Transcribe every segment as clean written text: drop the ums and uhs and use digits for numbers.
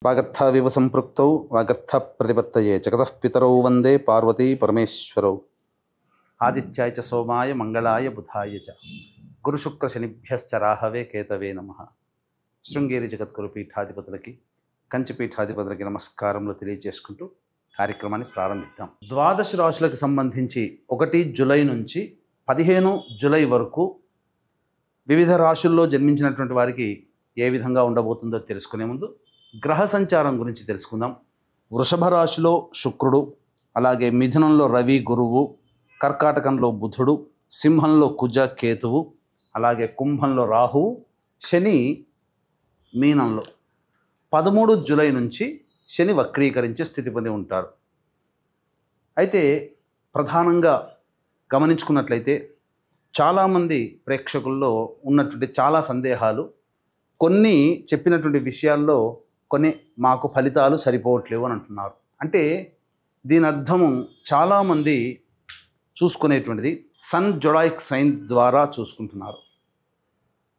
వాగర్థావివ సంపృక్తౌ వాగర్థ ప్రతిపత్తయే జగతః పితరౌ వందే పార్వతీ పరమేశ్వరౌ. ఆదిత్యాయ చ సోమాయ మంగళాయ బుధాయ చ గురుశుక్ర శనిభ్యశ్చ రాహవే కేతవే నమః. శృంగేరి జగద్గురు పీఠాధిపతులకి, కంచి పీఠాధిపతులకి నమస్కారములు తెలియజేసుకుంటూ కార్యక్రమాన్ని ప్రారంభిద్దాం. ద్వాదశ రాశులకు సంబంధించి 1 జూలై నుంచి 15 జూలై వరకు వివిధ రాశుల్లో జన్మించినటువంటి వారికి ఏ విధంగా ఉండబోతుందో తెలుసుకునే ముందు గ్రహ సంచారం గురించి తెలుసుకుందాం. వృషభ రాశిలో శుక్రుడు, అలాగే మిథునంలో రవి గురువు, కర్కాటకంలో బుధుడు, సింహంలో కుజ కేతువు, అలాగే కుంభంలో రాహువు, శని మీనంలో 13 జూలై నుంచి శని వక్రీకరించే స్థితి పొంది ఉంటాడు. అయితే ప్రధానంగా గమనించుకున్నట్లయితే చాలామంది ప్రేక్షకుల్లో ఉన్నటువంటి చాలా సందేహాలు, కొన్ని చెప్పినటువంటి విషయాల్లో కొన్ని మాకు ఫలితాలు సరిపోవట్లేవు అని అంటున్నారు. అంటే దీని అర్థము చాలామంది చూసుకునేటువంటిది సన్ జొడాయిక్ సైన్ ద్వారా చూసుకుంటున్నారు.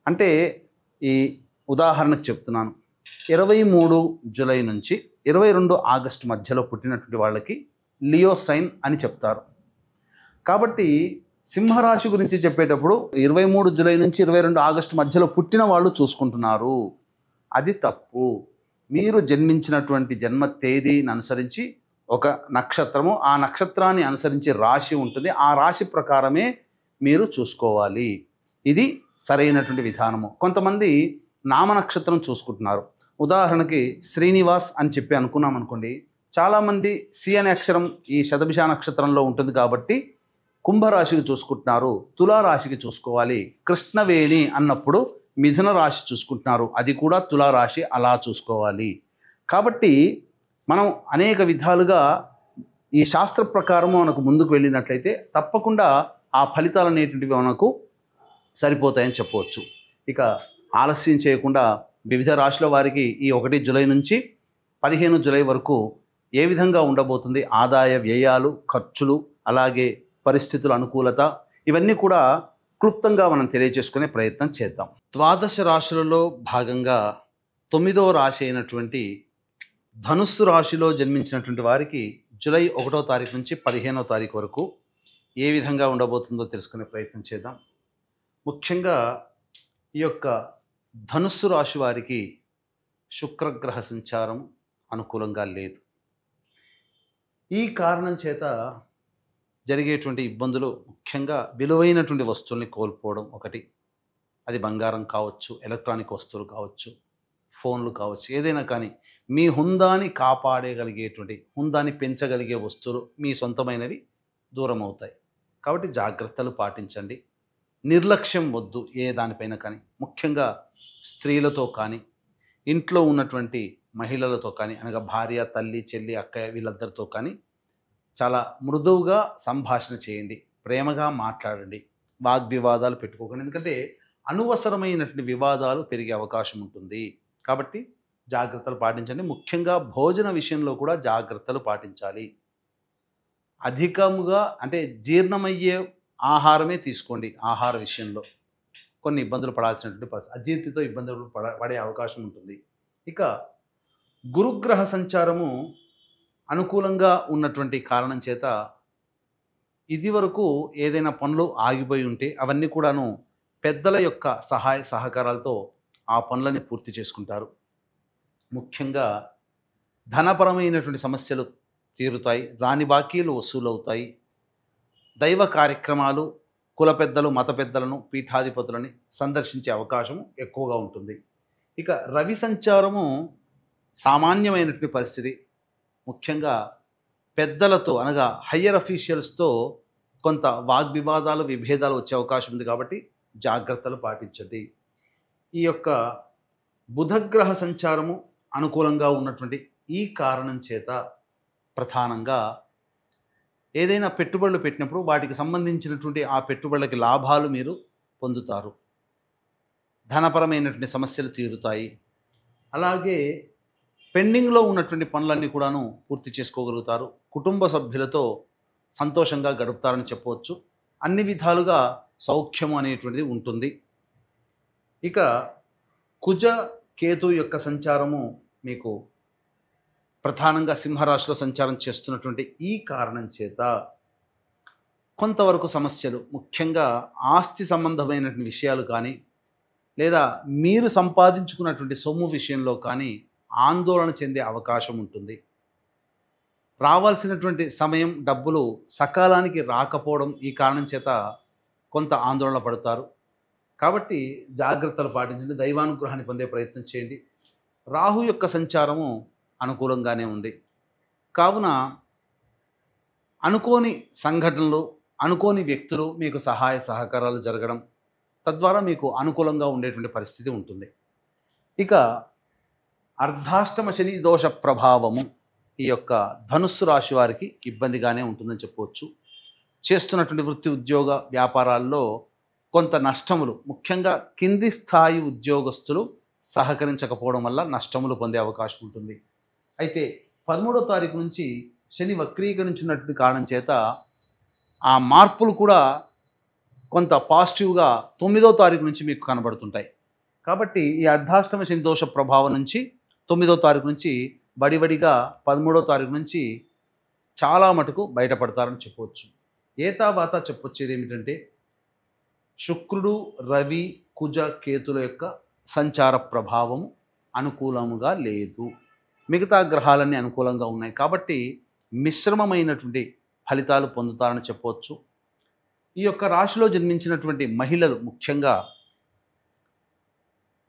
అంటే ఈ ఉదాహరణకు చెప్తున్నాను, 23 జూలై నుంచి 22 ఆగస్టు మధ్యలో పుట్టినటువంటి వాళ్ళకి లియో సైన్ అని చెప్తారు. కాబట్టి సింహరాశి గురించి చెప్పేటప్పుడు 23 జూలై నుంచి 22 ఆగస్టు మధ్యలో పుట్టిన వాళ్ళు చూసుకుంటున్నారు. అది తప్పు. మీరు జన్మించినటువంటి జన్మ తేదీని అనుసరించి ఒక నక్షత్రము, ఆ నక్షత్రాన్ని అనుసరించి రాశి ఉంటుంది, ఆ రాశి ప్రకారమే మీరు చూసుకోవాలి. ఇది సరైనటువంటి విధానము. కొంతమంది నామ నక్షత్రం చూసుకుంటున్నారు. ఉదాహరణకి శ్రీనివాస్ అని చెప్పి అనుకున్నాం అనుకోండి, చాలామంది సి అనే అక్షరం ఈ శతభిష నక్షత్రంలో ఉంటుంది కాబట్టి కుంభరాశికి చూసుకుంటున్నారు, తులారాశికి చూసుకోవాలి. కృష్ణవేణి అన్నప్పుడు మిథున రాశి చూసుకుంటున్నారు, అది కూడా తులారాశి, అలా చూసుకోవాలి. కాబట్టి మనం అనేక విధాలుగా ఈ శాస్త్ర ప్రకారము మనకు ముందుకు వెళ్ళినట్లయితే తప్పకుండా ఆ ఫలితాలు అనేటువంటివి మనకు సరిపోతాయని చెప్పవచ్చు. ఇక ఆలస్యం చేయకుండా వివిధ రాశుల వారికి ఈ 1 జూలై నుంచి 15 జూలై వరకు ఏ విధంగా ఉండబోతుంది, ఆదాయ వ్యయాలు, ఖర్చులు, అలాగే పరిస్థితుల అనుకూలత, ఇవన్నీ కూడా క్లుప్తంగా మనం తెలియజేసుకునే ప్రయత్నం చేద్దాం. ద్వాదశ రాశులలో భాగంగా 9వ రాశి అయినటువంటి ధనుస్సు రాశిలో జన్మించినటువంటి వారికి జూలై 1వ తారీఖు నుంచి 15వ తారీఖు వరకు ఏ విధంగా ఉండబోతుందో తెలుసుకునే ప్రయత్నం చేద్దాం. ముఖ్యంగా ఈ యొక్క ధనుస్సు రాశి వారికి శుక్రగ్రహ సంచారం అనుకూలంగా లేదు. ఈ కారణం చేత జరిగేటువంటి ఇబ్బందులు ముఖ్యంగా విలువైనటువంటి వస్తువుల్ని కోల్పోవడం ఒకటి. అది బంగారం కావచ్చు, ఎలక్ట్రానిక్ వస్తువులు కావచ్చు, ఫోన్లు కావచ్చు, ఏదైనా కానీ మీ హుందాని కాపాడగలిగేటువంటి, హుందాని పెంచగలిగే వస్తువులు మీ సొంతమైనవి దూరం అవుతాయి. కాబట్టి జాగ్రత్తలు పాటించండి. నిర్లక్ష్యం వద్దు ఏ దానిపైన కానీ. ముఖ్యంగా స్త్రీలతో కానీ, ఇంట్లో ఉన్నటువంటి మహిళలతో కానీ, అనగా భార్య, తల్లి, చెల్లి, అక్కయ్య, వీళ్ళందరితో కానీ చాలా మృదువుగా సంభాషణ చేయండి, ప్రేమగా మాట్లాడండి, వాగ్వివాదాలు పెట్టుకోకండి. ఎందుకంటే అనవసరమైనటువంటి వివాదాలు పెరిగే అవకాశం ఉంటుంది. కాబట్టి జాగ్రత్తలు పాటించండి. ముఖ్యంగా భోజన విషయంలో కూడా జాగ్రత్తలు పాటించాలి. అధికముగా అంటే జీర్ణమయ్యే ఆహారమే తీసుకోండి. ఆహార విషయంలో కొన్ని ఇబ్బందులు పడాల్సినటువంటి పరిస్థితి, అజీర్తితో ఇబ్బందులు పడే అవకాశం ఉంటుంది. ఇక గురుగ్రహ సంచారము అనుకూలంగా ఉన్నటువంటి కారణం చేత ఇది వరకు ఏదైనా పనులు ఆగిపోయి ఉంటే అవన్నీ కూడాను పెద్దల యొక్క సహాయ సహకారాలతో ఆ పనులని పూర్తి చేసుకుంటారు. ముఖ్యంగా ధనపరమైనటువంటి సమస్యలు తీరుతాయి, రాని బాకీలు వసూలవుతాయి. దైవ కార్యక్రమాలు, కుల పెద్దలు, మత పెద్దలను, పీఠాధిపతులని సందర్శించే అవకాశం ఎక్కువగా ఉంటుంది. ఇక రవి సంచారము సామాన్యమైనటువంటి పరిస్థితి. ముఖ్యంగా పెద్దలతో, అనగా హయ్యర్ అఫీషియల్స్తో కొంత వాగ్వివాదాలు, విభేదాలు వచ్చే అవకాశం ఉంది. కాబట్టి జాగ్రత్తలు పాటించండి. ఈ యొక్క బుధగ్రహ సంచారము అనుకూలంగా ఉన్నటువంటి ఈ కారణం చేత ప్రధానంగా ఏదైనా పెట్టుబడులు పెట్టినప్పుడు వాటికి సంబంధించినటువంటి ఆ పెట్టుబడులకి లాభాలు మీరు పొందుతారు. ధనపరమైనటువంటి సమస్యలు తీరుతాయి. అలాగే పెండింగ్లో ఉన్నటువంటి పనులన్నీ కూడాను పూర్తి చేసుకోగలుగుతారు. కుటుంబ సభ్యులతో సంతోషంగా గడుపుతారని చెప్పవచ్చు. అన్ని విధాలుగా సౌఖ్యము అనేటువంటిది ఉంటుంది. ఇక కుజ కేతు యొక్క సంచారము మీకు ప్రధానంగా సింహరాశిలో సంచారం చేస్తున్నటువంటి ఈ కారణం చేత కొంతవరకు సమస్యలు, ముఖ్యంగా ఆస్తి సంబంధమైనటువంటి విషయాలు కానీ, లేదా మీరు సంపాదించుకున్నటువంటి సొమ్ము విషయంలో కానీ ఆందోళన చెందే అవకాశం ఉంటుంది. రావాల్సినటువంటి సమయం, డబ్బులు సకాలానికి రాకపోవడం ఈ కారణం చేత కొంత ఆందోళన పడతారు. కాబట్టి జాగ్రత్తలు పాటించండి. దైవానుగ్రహాన్ని పొందే ప్రయత్నం చేయండి. రాహు యొక్క సంచారము అనుకూలంగానే ఉంది. కావున అనుకోని సంఘటనలు, అనుకోని వ్యక్తులు మీకు సహాయ సహకారాలు జరగడం, తద్వారా మీకు అనుకూలంగా ఉండేటువంటి పరిస్థితి ఉంటుంది. ఇక అర్ధాష్టమ శని దోష ప్రభావము ఈ యొక్క ధనుస్సు రాశి వారికి ఇబ్బందిగానే ఉంటుందని చెప్పవచ్చు. చేస్తున్నటువంటి వృత్తి, ఉద్యోగ, వ్యాపారాల్లో కొంత నష్టములు, ముఖ్యంగా కింది స్థాయి ఉద్యోగస్తులు సహకరించకపోవడం వల్ల నష్టములు పొందే అవకాశం ఉంటుంది. అయితే 13వ తారీఖు నుంచి శని వక్రీకరించినటువంటి కారణం చేత ఆ మార్పులు కూడా కొంత పాజిటివ్గా 9వ తారీఖు నుంచి మీకు కనబడుతుంటాయి. కాబట్టి ఈ అర్ధాష్టమ శని దోష ప్రభావం నుంచి 9వ తారీఖు నుంచి బడిబడిగా 13వ తారీఖు నుంచి చాలా మటుకు బయటపడతారని చెప్పవచ్చు. ఏతావాత చెప్పొచ్చేది ఏమిటంటే, శుక్రుడు, రవి, కుజ, కేతుల యొక్క సంచార ప్రభావం అనుకూలముగా లేదు. మిగతా గ్రహాలన్నీ అనుకూలంగా ఉన్నాయి. కాబట్టి మిశ్రమమైనటువంటి ఫలితాలు పొందుతారని చెప్పవచ్చు. ఈ యొక్క రాశిలో జన్మించినటువంటి మహిళలు ముఖ్యంగా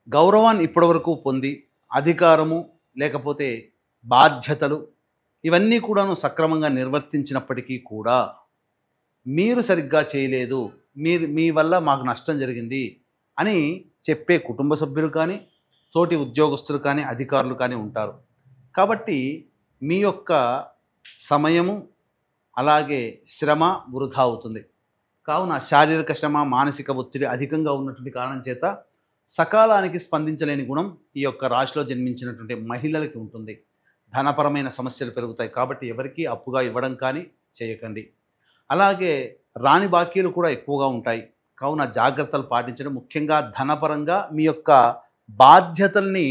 గౌరవాన్ని ఇప్పటివరకు పొంది, అధికారము లేకపోతే బాధ్యతలు ఇవన్నీ కూడాను సక్రమంగా నిర్వర్తించినప్పటికీ కూడా మీరు సరిగ్గా చేయలేదు, మీ వల్ల మాకు నష్టం జరిగింది అని చెప్పే కుటుంబ సభ్యులు కానీ, తోటి ఉద్యోగస్తులు కానీ, అధికారులు కానీ ఉంటారు. కాబట్టి మీ యొక్క సమయము అలాగే శ్రమ వృధా అవుతుంది. కావున శారీరక శ్రమ, మానసిక ఒత్తిడి అధికంగా ఉన్నటువంటి కారణం చేత సకాలానికి స్పందించలేని గుణం ఈ యొక్క రాశిలో జన్మించినటువంటి మహిళలకి ఉంటుంది. ధనపరమైన సమస్యలు పెరుగుతాయి. కాబట్టి ఎవరికీ అప్పుగా ఇవ్వడం కానీ చేయకండి. అలాగే రాని బాకీలు కూడా ఎక్కువగా ఉంటాయి. కావున జాగ్రత్తలు పాటించడం, ముఖ్యంగా ధనపరంగా మీ యొక్క బాధ్యతల్ని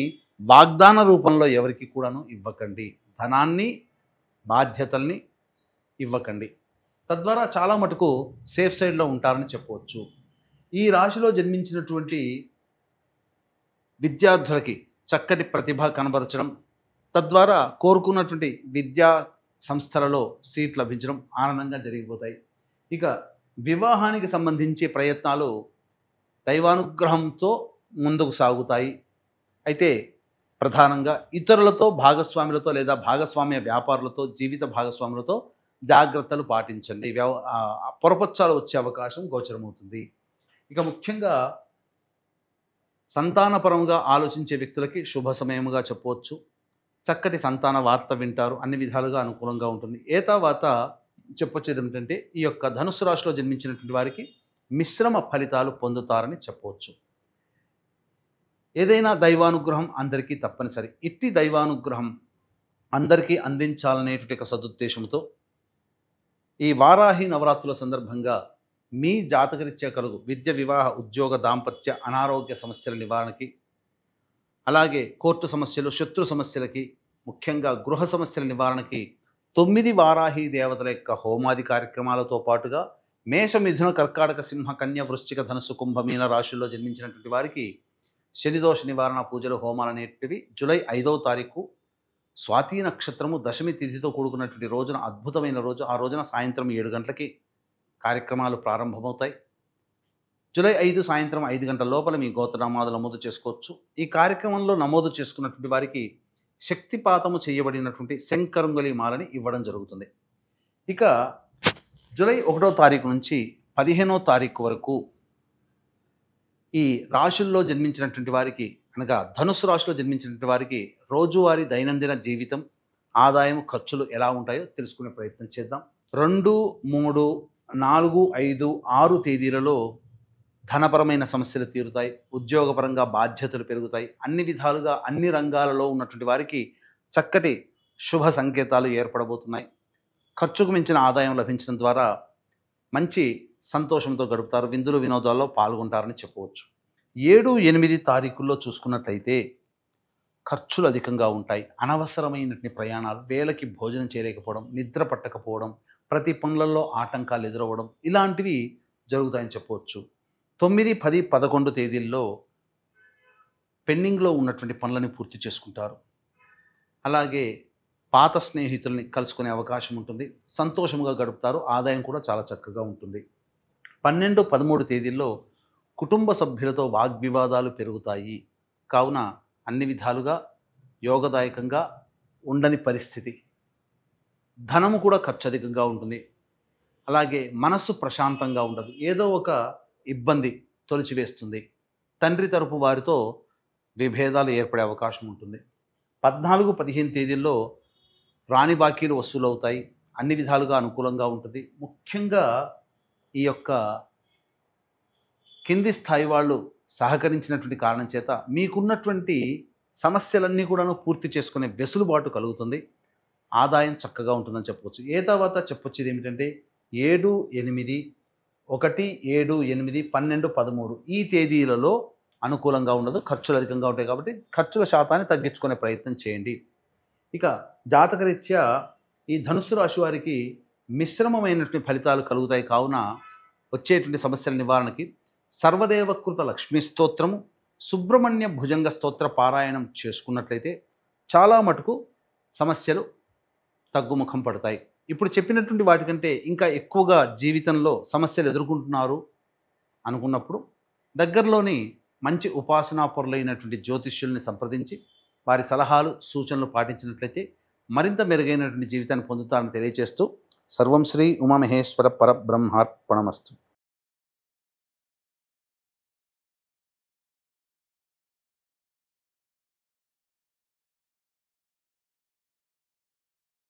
వాగ్దాన రూపంలో ఎవరికి కూడాను ఇవ్వకండి. ధనాన్ని, బాధ్యతల్ని ఇవ్వకండి. తద్వారా చాలా మటుకు సేఫ్ సైడ్లో ఉంటారని చెప్పవచ్చు. ఈ రాశిలో జన్మించినటువంటి విద్యార్థులకి చక్కటి ప్రతిభ కనబరచడం, తద్వారా కోరుకున్నటువంటి విద్యా సంస్థలలో సీట్ లభించడం ఆనందంగా జరిగిపోతాయి. ఇక వివాహానికి సంబంధించి ప్రయత్నాలు దైవానుగ్రహంతో ముందుకు సాగుతాయి. అయితే ప్రధానంగా ఇతరులతో, భాగస్వాములతో లేదా భాగస్వామ్య వ్యాపారులతో, జీవిత భాగస్వాములతో జాగ్రత్తలు పాటించండి. పొరపచ్చాలు వచ్చే అవకాశం గోచరమవుతుంది. ఇక ముఖ్యంగా సంతానపరంగా ఆలోచించే వ్యక్తులకి శుభ సమయముగా చెప్పవచ్చు. చక్కటి సంతాన వార్త వింటారు. అన్ని విధాలుగా అనుకూలంగా ఉంటుంది. ఏతావాత చెప్పొచ్చేది ఏమిటంటే, ఈ యొక్క ధనుస్సు రాశిలో జన్మించినటువంటి వారికి మిశ్రమ ఫలితాలు పొందుతారని చెప్పవచ్చు. ఏదైనా దైవానుగ్రహం అందరికీ తప్పనిసరి. ఇట్టి దైవానుగ్రహం అందరికీ అందించాలనేటువంటి ఒక సదుద్దేశంతో ఈ వారాహి నవరాత్రుల సందర్భంగా మీ జాతకరీత్యా కలుగు విద్య, వివాహ, ఉద్యోగ, దాంపత్య, అనారోగ్య సమస్యల నివారణకి, అలాగే కోర్టు సమస్యలు, శత్రు సమస్యలకి, ముఖ్యంగా గృహ సమస్యల నివారణకి 9 వారాహి దేవతల యొక్క హోమాది కార్యక్రమాలతో పాటుగా మేష, మిథున, కర్కాటక, సింహ, కన్య, వృశ్చిక, ధనుసు, కుంభ, మీన రాశుల్లో జన్మించినటువంటి వారికి శనిదోష నివారణ పూజలు, హోమాలు అనేటివి జూలై 5వ తారీఖు స్వాతి నక్షత్రము దశమి తిథితో కూడుకున్నటువంటి రోజున, అద్భుతమైన రోజు. ఆ రోజున సాయంత్రం 7 గంటలకి కార్యక్రమాలు ప్రారంభమవుతాయి. జూలై 5 సాయంత్రం 5 గంటల లోపల మీ గోత్రనామాలు నమోదు చేసుకోవచ్చు. ఈ కార్యక్రమంలో నమోదు చేసుకున్నటువంటి వారికి శక్తిపాతము చేయబడినటువంటి శంకరంగులి మాలని ఇవ్వడం జరుగుతుంది. ఇక జూలై 1వ తారీఖు నుంచి 15వ తారీఖు వరకు ఈ రాశుల్లో జన్మించినటువంటి వారికి, అనగా ధనుస్సు రాశిలో జన్మించినటువంటి వారికి రోజువారీ దైనందిన జీవితం, ఆదాయం, ఖర్చులు ఎలా ఉంటాయో తెలుసుకునే ప్రయత్నం చేద్దాం. 2, 3, 4, 5, 6 తేదీలలో ధనపరమైన సమస్యలు తీరుతాయి. ఉద్యోగపరంగా బాధ్యతలు పెరుగుతాయి. అన్ని విధాలుగా అన్ని రంగాలలో ఉన్నటువంటి వారికి చక్కటి శుభ సంకేతాలు ఏర్పడబోతున్నాయి. ఖర్చుకు మించిన ఆదాయం లభించడం ద్వారా మంచి సంతోషంతో గడుపుతారు. విందులు, వినోదాల్లో పాల్గొంటారని చెప్పవచ్చు. 7, 8 తారీఖుల్లో చూసుకున్నట్లయితే ఖర్చులు అధికంగా ఉంటాయి. అనవసరమైనటువంటి ప్రయాణాలు, వేళకి భోజనం చేయలేకపోవడం, నిద్ర పట్టకపోవడం, ప్రతి పనులలో ఆటంకాలు ఎదురవ్వడం ఇలాంటివి జరుగుతాయని చెప్పవచ్చు. 9, 10, 11 తేదీల్లో పెండింగ్లో ఉన్నటువంటి పనులని పూర్తి చేసుకుంటారు. అలాగే పాత స్నేహితుల్ని కలుసుకునే అవకాశం ఉంటుంది. సంతోషంగా గడుపుతారు. ఆదాయం కూడా చాలా చక్కగా ఉంటుంది. 12, 13 తేదీల్లో కుటుంబ సభ్యులతో వాగ్వివాదాలు పెరుగుతాయి. కావున అన్ని విధాలుగా యోగదాయకంగా ఉండని పరిస్థితి. ధనము కూడా ఖర్చు అధికంగా ఉంటుంది. అలాగే మనస్సు ప్రశాంతంగా ఉండదు. ఏదో ఒక ఇబ్బంది తొలిచివేస్తుంది. తండ్రి తరపు వారితో విభేదాలు ఏర్పడే అవకాశం ఉంటుంది. 14, 15 తేదీల్లో రాని బాకీలు వసూలవుతాయి. అన్ని విధాలుగా అనుకూలంగా ఉంటుంది. ముఖ్యంగా ఈ యొక్క కింది స్థాయి వాళ్ళు సహకరించినటువంటి కారణం చేత మీకున్నటువంటి సమస్యలన్నీ కూడాను పూర్తి చేసుకునే వెసులుబాటు కలుగుతుంది. ఆదాయం చక్కగా ఉంటుందని చెప్పవచ్చు. తర్వాత చెప్పొచ్చేది ఏమిటంటే 7, 8, 1, 7, 8, 12, 13 ఈ తేదీలలో అనుకూలంగా ఉండదు. ఖర్చులు అధికంగా ఉంటాయి కాబట్టి ఖర్చుల శాతాన్ని తగ్గించుకునే ప్రయత్నం చేయండి. ఇక జాతకరీత్యా ఈ ధనుస్సు రాశి వారికి మిశ్రమమైనటువంటి ఫలితాలు కలుగుతాయి. కావున వచ్చేటువంటి సమస్యల నివారణకి సర్వదేవకృత లక్ష్మీ స్తోత్రము, సుబ్రహ్మణ్య భుజంగ స్తోత్ర పారాయణం చేసుకున్నట్లయితే చాలా మటుకు సమస్యలు తగ్గుముఖం పడతాయి. ఇప్పుడు చెప్పినటువంటి వాటికంటే ఇంకా ఎక్కువగా జీవితంలో సమస్యలు ఎదుర్కొంటున్నారు అనుకున్నప్పుడు దగ్గరలోని మంచి ఉపాసనాపరులైనటువంటి జ్యోతిష్యుల్ని సంప్రదించి వారి సలహాలు సూచనలు పాటించినట్లయితే మరింత మెరుగైనటువంటి జీవితాన్ని పొందుతారని తెలియజేస్తూ సర్వం శ్రీ ఉమామహేశ్వర పరబ్రహ్మార్పణమస్తు.